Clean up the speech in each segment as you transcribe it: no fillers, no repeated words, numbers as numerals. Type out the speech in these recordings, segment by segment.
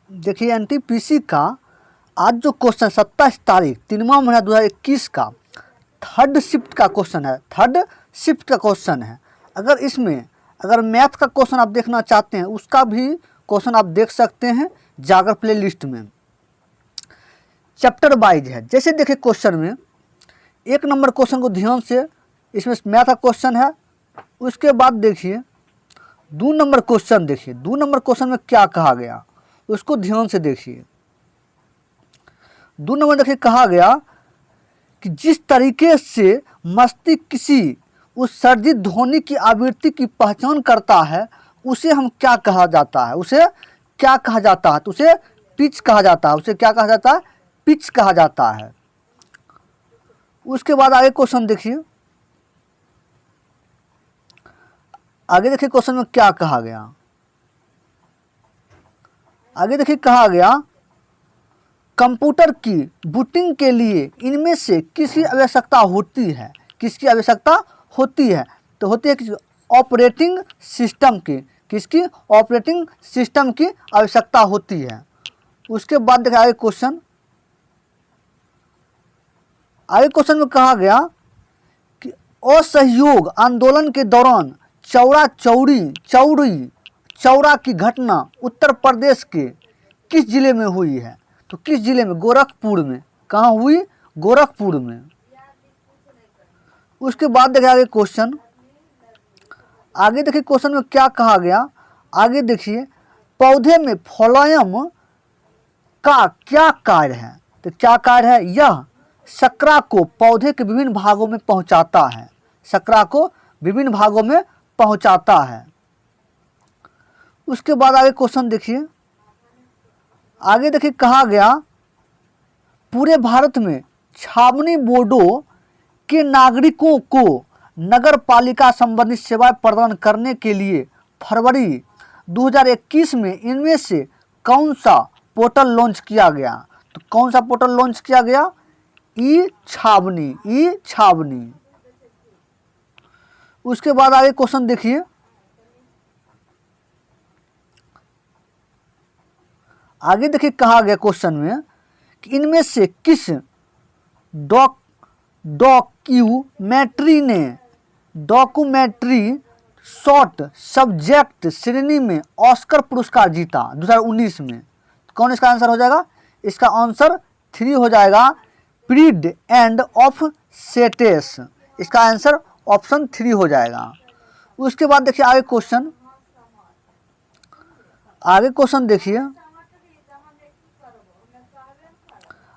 देखिए एनटीपीसी का आज जो क्वेश्चन 27 तारीख 3वां महीना 2021 का थर्ड शिफ्ट का क्वेश्चन है। थर्ड शिफ्ट का क्वेश्चन है। अगर मैथ का क्वेश्चन आप देखना चाहते हैं उसका भी क्वेश्चन आप देख सकते हैं जागर प्ले लिस्ट में, चैप्टर वाइज है। जैसे देखिए क्वेश्चन में 1 नंबर क्वेश्चन को ध्यान से, इसमें मैथ का क्वेश्चन है। उसके बाद देखिए 2 नंबर क्वेश्चन, देखिए 2 नंबर क्वेश्चन में क्या कहा गया उसको ध्यान से देखिए। 2 नंबर देखिए कहा गया कि जिस तरीके से मस्तिष्क किसी उत्सर्जित ध्वनि की आवृत्ति की पहचान करता है उसे हम क्या कहा जाता है, उसे क्या कहा जाता है, तो उसे पिच कहा जाता है। उसे क्या कहा जाता है, पिच कहा जाता है। उसके बाद आगे क्वेश्चन देखिए, आगे देखिए क्वेश्चन में क्या कहा गया। आगे देखिए कहा गया कंप्यूटर की बूटिंग के लिए इनमें से किसकी आवश्यकता होती है, किसकी आवश्यकता होती है, तो होती है किसी ऑपरेटिंग सिस्टम की, किसकी, ऑपरेटिंग सिस्टम की आवश्यकता होती है। उसके बाद देखिए आगे क्वेश्चन, आगे क्वेश्चन में कहा गया कि असहयोग आंदोलन के दौरान चौरा की घटना उत्तर प्रदेश के किस जिले में हुई है, तो किस जिले में, गोरखपुर में। कहाँ हुई, गोरखपुर में। उसके बाद देखिए आगे क्वेश्चन, आगे देखिए क्वेश्चन में क्या कहा गया। आगे देखिए पौधे में फ्लोएम का क्या कार्य है, तो क्या कार्य है, यह शर्करा को पौधे के विभिन्न भागों में पहुंचाता है, शर्करा को विभिन्न भागों में पहुंचाता है। उसके बाद आगे क्वेश्चन देखिए, आगे देखिए कहा गया पूरे भारत में छावनी बोर्डों के नागरिकों को नगर पालिका संबंधी सेवाएं प्रदान करने के लिए फरवरी 2021 में इनमें से कौन सा पोर्टल लॉन्च किया गया, तो कौन सा पोर्टल लॉन्च किया गया, ई छावनी। उसके बाद आगे क्वेश्चन देखिए, आगे देखिए कहा गया क्वेश्चन में कि इनमें से किस डॉक्यूमेंट्री शॉर्ट सब्जेक्ट श्रेणी में ऑस्कर पुरस्कार जीता 2019 में, कौन इसका आंसर हो जाएगा, इसका आंसर 3 हो जाएगा, प्रीड एंड ऑफ सेटेस। इसका आंसर ऑप्शन 3 हो जाएगा। उसके बाद देखिए आगे क्वेश्चन, आगे क्वेश्चन देखिए,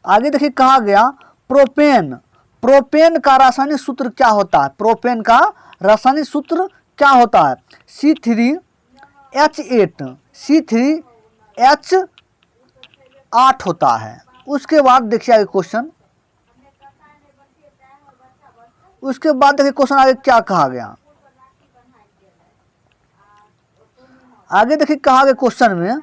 आगे देखिए कहा गया प्रोपेन का रासायनिक सूत्र क्या होता है, प्रोपेन का रासायनिक सूत्र क्या होता है, C3H8 होता है। उसके बाद देखिए आगे क्वेश्चन, उसके बाद देखिए क्वेश्चन आगे क्या कहा गया। आगे देखिए कहा गया क्वेश्चन में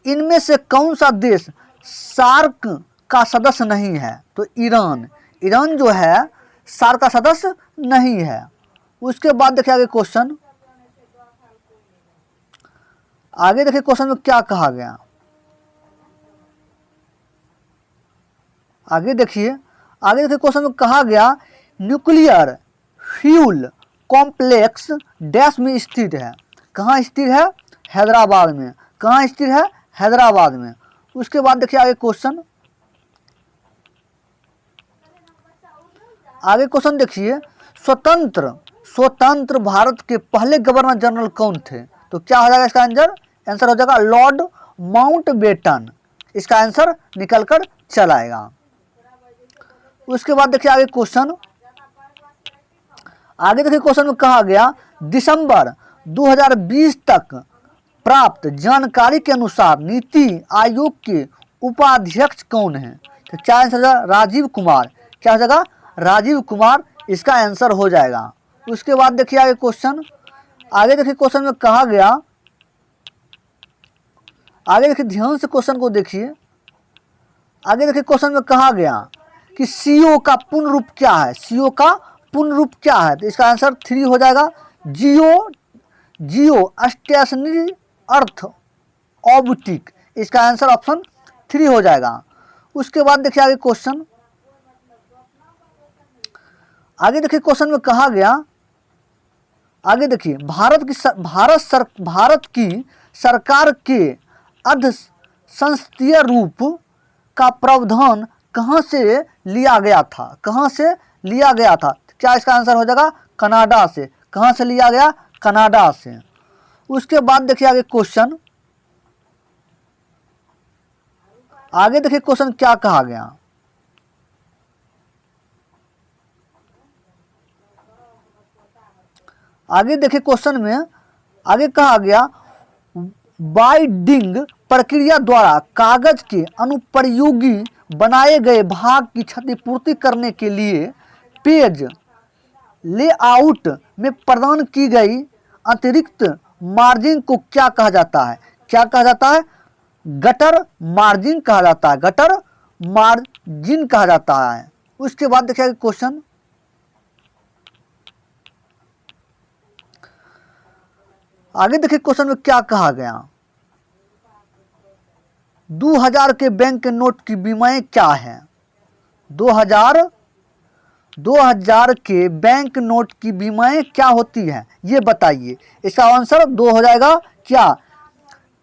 इनमें से कौन सा देश सार्क का सदस्य नहीं है, तो ईरान जो है सार्क का सदस्य नहीं है। उसके बाद देखिए आगे क्वेश्चन, आगे देखिए क्वेश्चन में क्या कहा गया। आगे देखिए क्वेश्चन में कहा गया न्यूक्लियर फ्यूल कॉम्प्लेक्स डैश में स्थित है, कहाँ स्थित है, हैदराबाद में। कहाँ स्थित है, हैदराबाद में। उसके बाद देखिए आगे क्वेश्चन, आगे क्वेश्चन देखिए स्वतंत्र भारत के पहले गवर्नर जनरल कौन थे, तो क्या हो जाएगा इसका आंसर हो जाएगा लॉर्ड माउंटबेटन। इसका आंसर निकल कर चल आएगा। उसके बाद देखिए आगे क्वेश्चन, आगे देखिए क्वेश्चन में कहा गया दिसंबर 2020 तक प्राप्त जानकारी के अनुसार नीति आयोग के उपाध्यक्ष कौन है, तो क्या आंसर हो जाएगा, राजीव कुमार। क्या हो जाएगा, राजीव कुमार इसका आंसर हो जाएगा। उसके बाद देखिए आगे क्वेश्चन, आगे देखिए क्वेश्चन में कहा गया, आगे देखिए ध्यान से क्वेश्चन को देखिए। आगे देखिए क्वेश्चन में कहा गया कि सीओ का पूर्ण रूप क्या है, सीओ का पूर्ण रूप क्या है, तो इसका आंसर 3 हो जाएगा, जियो स्टेशनरी अर्थ ऑब्जेक्ट। इसका आंसर ऑप्शन 3 हो जाएगा। उसके बाद देखिए आगे क्वेश्चन, आगे देखिए क्वेश्चन में कहा गया, आगे देखिए भारत की सरकार के अर्ध संसदीय रूप का प्रावधान कहाँ से लिया गया था, कहाँ से लिया गया था? क्या इसका आंसर हो जाएगा? कनाडा से। कहाँ से लिया गया? कनाडा से। उसके बाद देखिए आगे क्वेश्चन, आगे देखिए क्वेश्चन क्या कहा गया, आगे देखिए क्वेश्चन में आगे कहा गया बाइंडिंग प्रक्रिया द्वारा कागज के अनुपयोगी बनाए गए भाग की क्षतिपूर्ति करने के लिए पेज लेआउट में प्रदान की गई अतिरिक्त मार्जिन को क्या कहा जाता है? क्या कहा जाता है? गटर मार्जिन कहा जाता है, गटर मार्जिन कहा जाता है। उसके बाद देखिए क्वेश्चन, आगे देखिए क्वेश्चन में क्या कहा गया, 2000 के बैंक नोट की बीमाएं क्या है? 2000 के बैंक नोट की बीमाएं क्या होती है, ये बताइए। इसका आंसर 2 हो जाएगा क्या?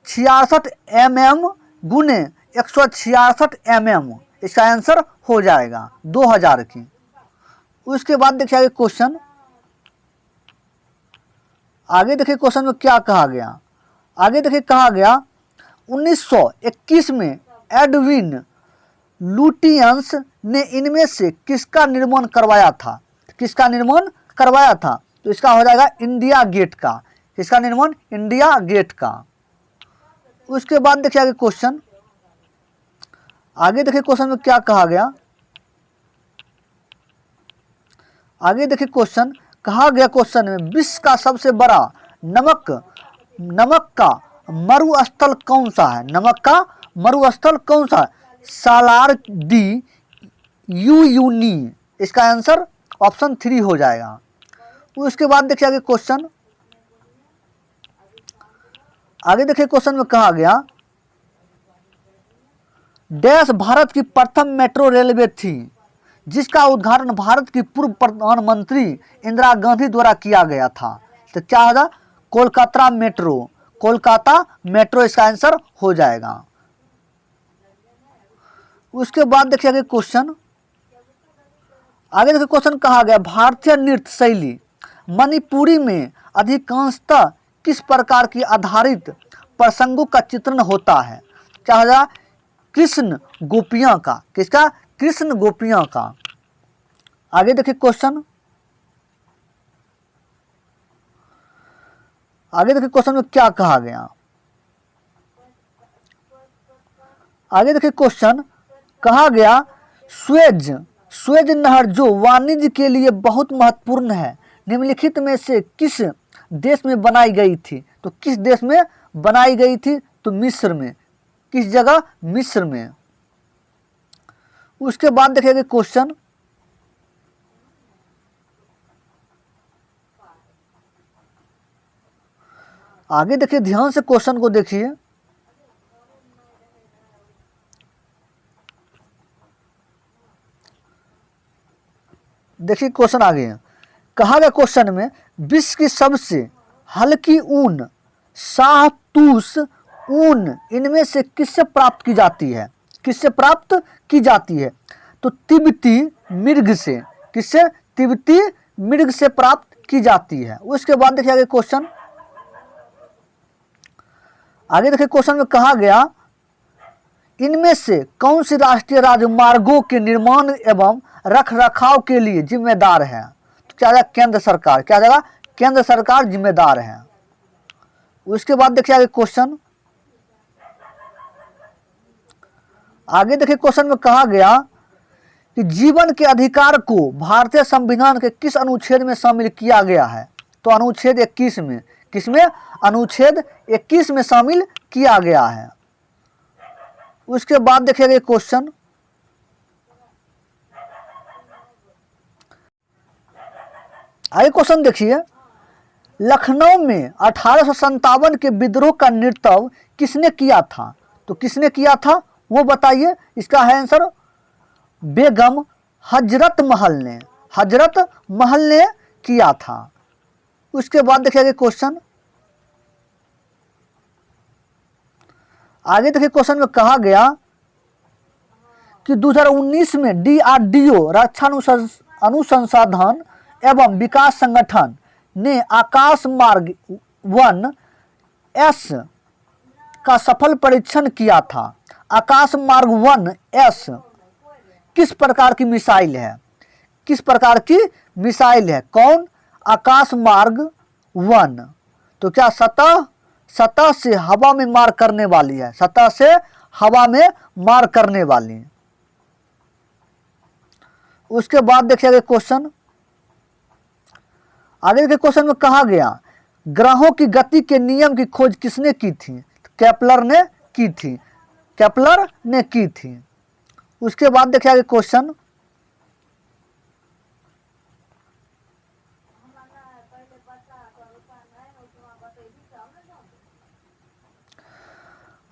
66 mm गुने 166 mm, इसका आंसर हो जाएगा 2000 की। उसके बाद देखिए आगे क्वेश्चन, आगे देखिए क्वेश्चन में क्या कहा गया, आगे देखिए कहा गया 1921 में एडविन लुटियंस ने इनमें से किसका निर्माण करवाया था? किसका निर्माण करवाया था? तो इसका हो जाएगा इंडिया गेट का। किसका निर्माण? इंडिया गेट का। उसके बाद देखिए आगे क्वेश्चन, आगे देखिए क्वेश्चन में क्या कहा गया, आगे देखिए क्वेश्चन कहा गया, क्वेश्चन में विश्व का सबसे बड़ा नमक का मरुस्थल कौन सा है? नमक का मरुस्थल कौन सा है? सालार डी यूनी, इसका आंसर ऑप्शन 3 हो जाएगा। उसके बाद देखिए आगे क्वेश्चन, आगे देखिए क्वेश्चन में कहा गया डैश भारत की प्रथम मेट्रो रेलवे थी जिसका उद्घाटन भारत की पूर्व प्रधानमंत्री इंदिरा गांधी द्वारा किया गया था? तो क्या होगा? कोलकाता मेट्रो। कोलकाता मेट्रो इसका आंसर हो जाएगा। उसके बाद देखिए आगे क्वेश्चन, आगे देखिए क्वेश्चन कहा गया भारतीय नृत्य शैली मणिपुरी में अधिकांशतः किस प्रकार की आधारित प्रसंगों का चित्रण होता है? क्या होगा? कृष्ण गोपियां का। किसका? कृष्ण गोपियां का। आगे देखिए क्वेश्चन, आगे देखिए क्वेश्चन में क्या कहा गया, आगे देखिए क्वेश्चन कहा गया स्वेज नहर जो वाणिज्य के लिए बहुत महत्वपूर्ण है निम्नलिखित में से किस देश में बनाई गई थी? तो किस देश में बनाई गई थी? तो मिस्र में। किस जगह? मिस्र में। उसके बाद देखिए क्वेश्चन, आगे देखिए ध्यान से क्वेश्चन को देखिए, देखिए क्वेश्चन आगे कहा गया, क्वेश्चन में विश्व की सबसे हल्की ऊन शाहतूश ऊन इनमें से किससे प्राप्त की जाती है? किससे प्राप्त की जाती है? तो तिब्बती मृग से। किससे? तिब्बती मृग से प्राप्त की जाती है। उसके बाद देखिए आगे क्वेश्चन, आगे देखिए क्वेश्चन में कहा गया इनमें से कौन सी राष्ट्रीय राजमार्गों के निर्माण एवं रखरखाव के लिए जिम्मेदार है? तो क्या जाएगा? केंद्र सरकार। क्या जाएगा? केंद्र सरकार जिम्मेदार है। उसके बाद देखिए आगे क्वेश्चन, आगे देखिए क्वेश्चन में कहा गया कि जीवन के अधिकार को भारतीय संविधान के किस अनुच्छेद में शामिल किया गया है? तो अनुच्छेद 21 में। किसमें? अनुच्छेद 21 में शामिल किया गया है। उसके बाद देखिए क्वेश्चन, आगे क्वेश्चन देखिए लखनऊ में 1857 के विद्रोह का नेतृत्व किसने किया था? तो किसने किया था वो बताइए। इसका है आंसर बेगम हजरत महल ने, हजरत महल ने किया था। उसके बाद देखिए क्वेश्चन, आगे देखिए क्वेश्चन में कहा गया कि 2019 में DRDO रक्षा अनुसंधान एवं विकास संगठन ने आकाश मार्ग 1S का सफल परीक्षण किया था। आकाश मार्ग 1S किस प्रकार की मिसाइल है, किस प्रकार की मिसाइल है? कौन? आकाश मार्ग 1। तो क्या सतह से हवा में मार करने वाली है, सतह से हवा में मार करने वाली। उसके बाद देखिएगा क्वेश्चन, आगे के क्वेश्चन में कहा गया ग्रहों की गति के नियम की खोज किसने की थी? केपलर ने की थी, केपलर ने की थी। उसके बाद देखिए क्वेश्चन,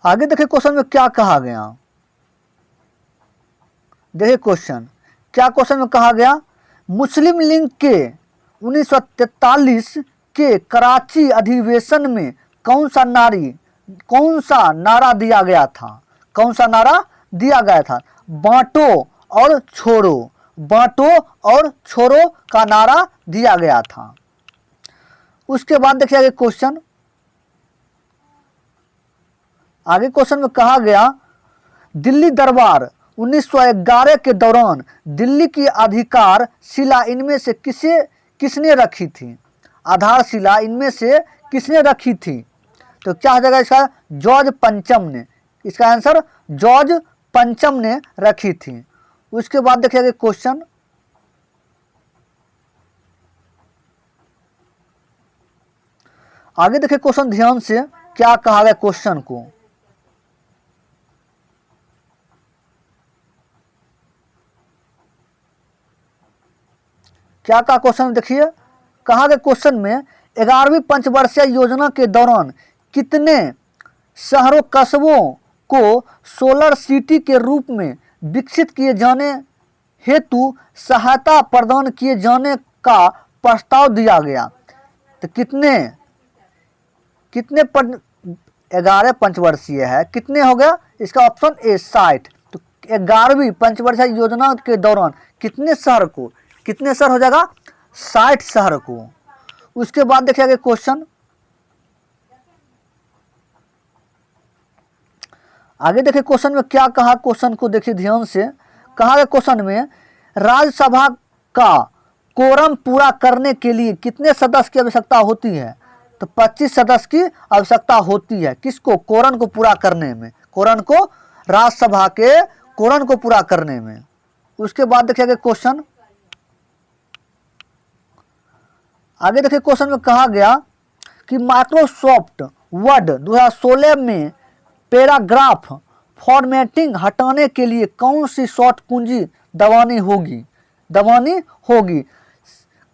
आगे देखिए क्वेश्चन में क्या कहा गया। देखिए क्वेश्चन, क्या क्वेश्चन में कहा गया? मुस्लिम लीग के 1943 के कराची अधिवेशन में कौन सा नारा दिया गया था? कौन सा नारा दिया गया था? बांटो और छोड़ो, बांटो और छोड़ो का नारा दिया गया था। उसके बाद देखिए क्वेश्चन, आगे क्वेश्चन में कहा गया दिल्ली दरबार 1911 के दौरान दिल्ली की आधारशिला इनमें से किसने रखी थी? आधारशिला इनमें से किसने रखी थी? तो क्या हो जाएगा इसका? जॉर्ज पंचम ने। इसका आंसर जॉर्ज पंचम ने रखी थी। उसके बाद देखिएगा क्वेश्चन, आगे देखिए क्वेश्चन ध्यान से, क्या कहा गया क्वेश्चन को। क्या कहा क्वेश्चन देखिए, कहा गया क्वेश्चन में 11वीं पंचवर्षीय योजना के दौरान कितने शहरों कस्बों को सोलर सिटी के रूप में विकसित किए जाने हेतु सहायता प्रदान किए जाने का प्रस्ताव दिया गया? तो कितने 11 पंचवर्षीय है, कितने हो गया? इसका ऑप्शन ए 60। तो 11वीं पंचवर्षीय योजना के दौरान कितने शहर को, कितने शहर हो जाएगा? 60 शहर को। उसके बाद देखिएगा क्वेश्चन, आगे देखिए क्वेश्चन में क्या कहा, क्वेश्चन को देखिए ध्यान से। कहा गया क्वेश्चन में राज्यसभा का कोरम पूरा करने के लिए कितने सदस्य की आवश्यकता होती है? तो 25 सदस्य की आवश्यकता होती है। किसको? कोरम को पूरा करने में, कोरम को, राज्यसभा के कोरम को पूरा करने में। उसके बाद देखिएगा क्वेश्चन, आगे देखिए क्वेश्चन में कहा गया कि माइक्रोसॉफ्ट वर्ड 2016 में पैराग्राफ फॉर्मेटिंग हटाने के लिए कौन सी शॉर्ट कुंजी दबानी होगी?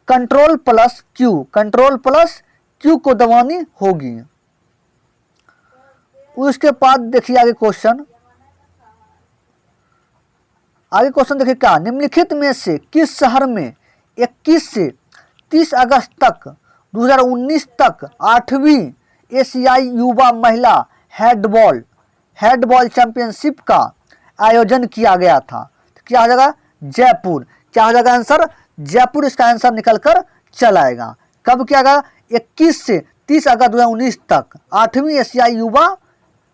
Ctrl+Q को दबानी होगी। उसके बाद देखिए आगे क्वेश्चन, आगे क्वेश्चन देखिए क्या, निम्नलिखित में से किस शहर में 21 से 30 अगस्त तक 2019 तक 8वीं एशियाई युवा महिला हैंडबॉल चैंपियनशिप का आयोजन किया गया था? तो क्या हो जाएगा? जयपुर। क्या हो जाएगा आंसर? जयपुर इसका आंसर निकल कर चला आएगा। कब किया गया? 21 से 30 अगस्त 2019 तक 8वीं एशियाई युवा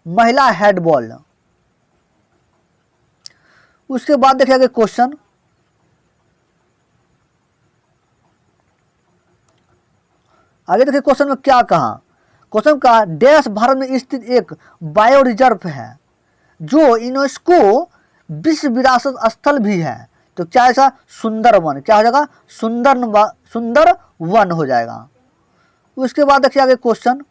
महिला हैंडबॉल। उसके बाद देखिएगा क्वेश्चन, आगे देखिए क्वेश्चन में क्या कहा। क्वेश्चन का देश भारत में स्थित एक बायो रिजर्व है जो यूनेस्को विश्व विरासत स्थल भी है। तो क्या ऐसा? सुंदरवन। क्या हो जाएगा? सुंदर वन हो जाएगा। उसके बाद देखिए आगे क्वेश्चन,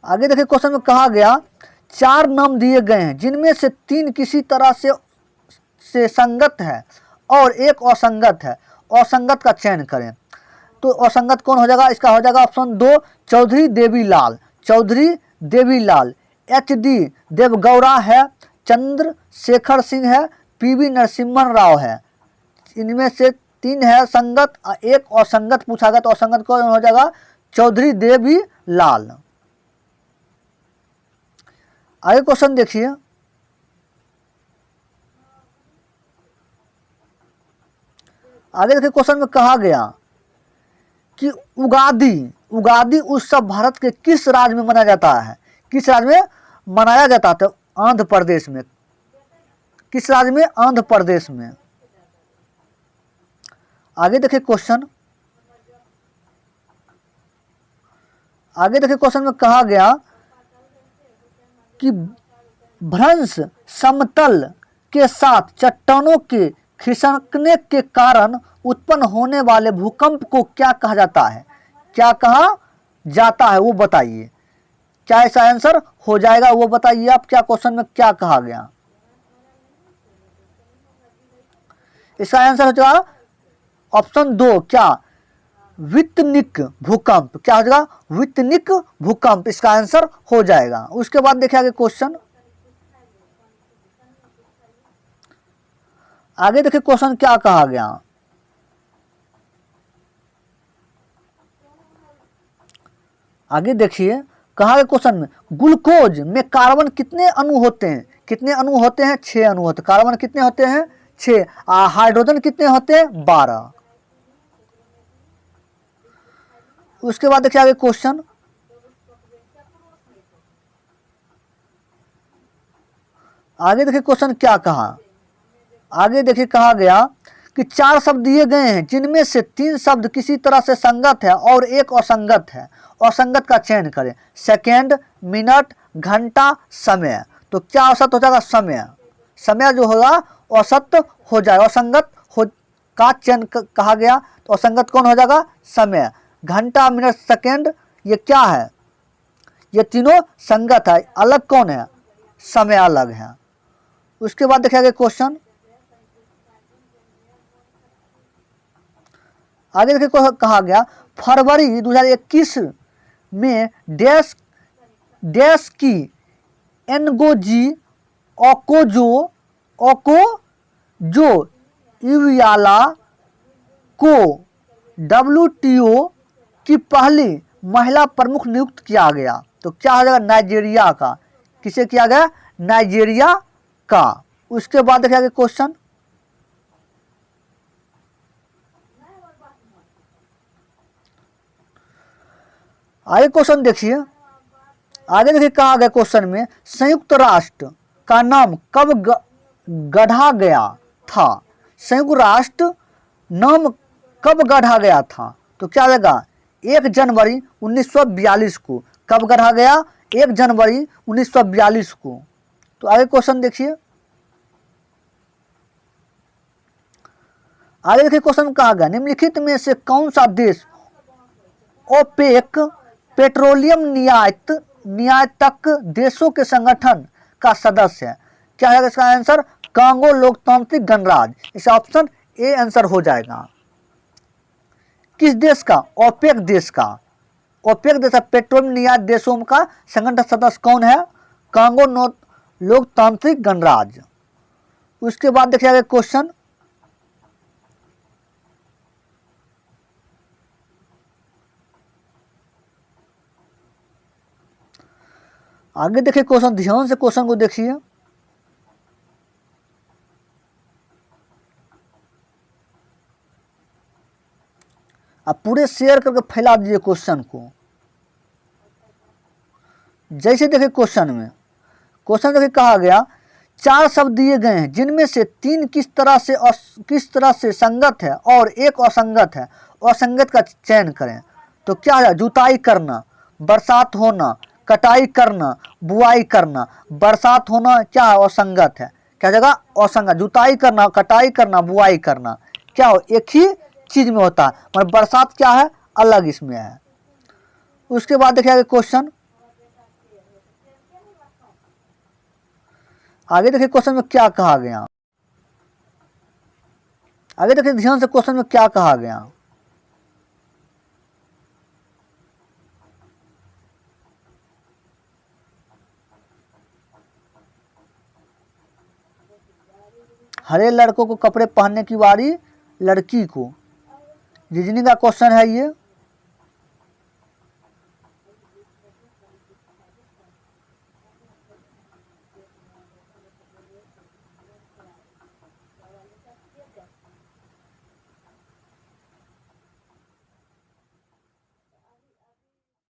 आगे देखिए क्वेश्चन में कहा गया 4 नाम दिए गए हैं जिनमें से 3 किसी तरह से संगत है और एक असंगत है। असंगत का चयन करें। तो असंगत कौन हो जाएगा, इसका हो जाएगा option 2 Chaudhary Devilal. Chaudhary Devilal. H D Deve Gowda है, चंद्रशेखर सिंह है, पीवी नरसिम्हन राव है। इनमें से 3 है संगत, एक असंगत पूछा गया, तो असंगत कौन हो जाएगा, चौधरी देवीलाल। आगे क्वेश्चन देखिए, आगे देखिए क्वेश्चन में कहा गया कि उगादी उत्सव भारत के किस राज्य में मनाया जाता है, किस राज्य में मनाया जाता है, तो आंध्र प्रदेश में। किस राज्य में, आंध्र प्रदेश में। आगे देखिए क्वेश्चन, आगे देखिए क्वेश्चन में कहा गया कि भ्रंश समतल के साथ चट्टानों के खिसकने के कारण उत्पन्न होने वाले भूकंप को क्या कहा जाता है, क्या कहा जाता है वो बताइए। क्या इसका आंसर हो जाएगा वो बताइए आप, क्या क्वेश्चन में क्या कहा गया। इसका आंसर हो जाएगा ऑप्शन 2 क्या, वित्तनिक भूकंप। क्या हो जाएगा, वित्तनिक भूकंप इसका आंसर हो जाएगा। उसके बाद देखिए आगे क्वेश्चन, आगे देखिए क्वेश्चन क्या कहा गया। आगे देखिए कहा गया क्वेश्चन में, ग्लूकोज में कार्बन कितने अणु होते हैं, कितने अणु होते हैं, 6 अणु होते हैं। कार्बन कितने होते हैं, 6। हाइड्रोजन कितने होते हैं, 12। उसके बाद देखिए आगे क्वेश्चन, आगे देखिए क्वेश्चन क्या कहा। आगे देखिए कहा गया कि 4 शब्द दिए गए हैं जिनमें से 3 शब्द किसी तरह से संगत है और एक असंगत है। असंगत का चयन करें, सेकेंड, मिनट, घंटा, समय। तो क्या औसत हो जाएगा, समय। समय जो होगा औसत हो जाएगा, असंगत हो का चयन कहा गया, तो असंगत कौन हो जाएगा, समय। घंटा, मिनट, सेकेंड ये क्या है, ये तीनों संगत है, अलग कौन है, समय अलग है। उसके बाद देखिए क्वेश्चन, आगे देखिए कहा गया फरवरी 2021 में डैश की एनगोजी ओकोजो इवियाला को WTO की पहली महिला प्रमुख नियुक्त किया गया। तो क्या हो जाएगा, नाइजीरिया का। किसे किया गया, नाइजीरिया का। उसके बाद देखिए क्वेश्चन, आगे क्वेश्चन देखिए, आगे देखिए कहा गया क्वेश्चन में, संयुक्त राष्ट्र का नाम कब गढ़ा गया था। संयुक्त राष्ट्र नाम कब गढ़ा गया था, तो क्या आएगा, 1 जनवरी 1942 को। कब गढ़ा गया, 1 जनवरी 1942 को। तो आगे क्वेश्चन देखिए, आगे देखिए क्वेश्चन कहा गया, निम्नलिखित में से कौन सा देश ओपेक पेट्रोलियम निर्यातक देशों के संगठन का सदस्य है। क्या है इसका आंसर, कांगो लोकतांत्रिक गणराज्य। इसका ऑप्शन ए आंसर हो जाएगा। किस देश का, ओपेक देश का। ओपेक देश पेट्रोलियम निर्यात देशों का संगठन सदस्य कौन है, कांगो लोकतांत्रिक गणराज्य। उसके बाद देखिए क्वेश्चन, आगे देखिए क्वेश्चन, ध्यान से क्वेश्चन को देखिए। आप पूरे शेयर करके फैला दीजिए क्वेश्चन को। जैसे देखिए क्वेश्चन में, क्वेश्चन देखिए कहा गया 4 शब्द दिए गए हैं जिनमें से 3 किस तरह से संगत है और एक असंगत है। असंगत का चयन करें। तो क्या है, जुताई करना, बरसात होना, कटाई करना, बुआई करना। बरसात होना क्या है, असंगत है। क्या जगह, असंगत। जुताई करना, कटाई करना, बुआई करना क्या हो, एक ही चीज में होता है, मगर बरसात क्या है, अलग इसमें है। उसके बाद देखिए क्वेश्चन, आगे देखिए क्वेश्चन में क्या कहा गया। आगे देखिए ध्यान से क्वेश्चन में क्या कहा गया। हरे लड़कों को कपड़े पहनने की बारी लड़की को। रीजनिंग का क्वेश्चन है ये।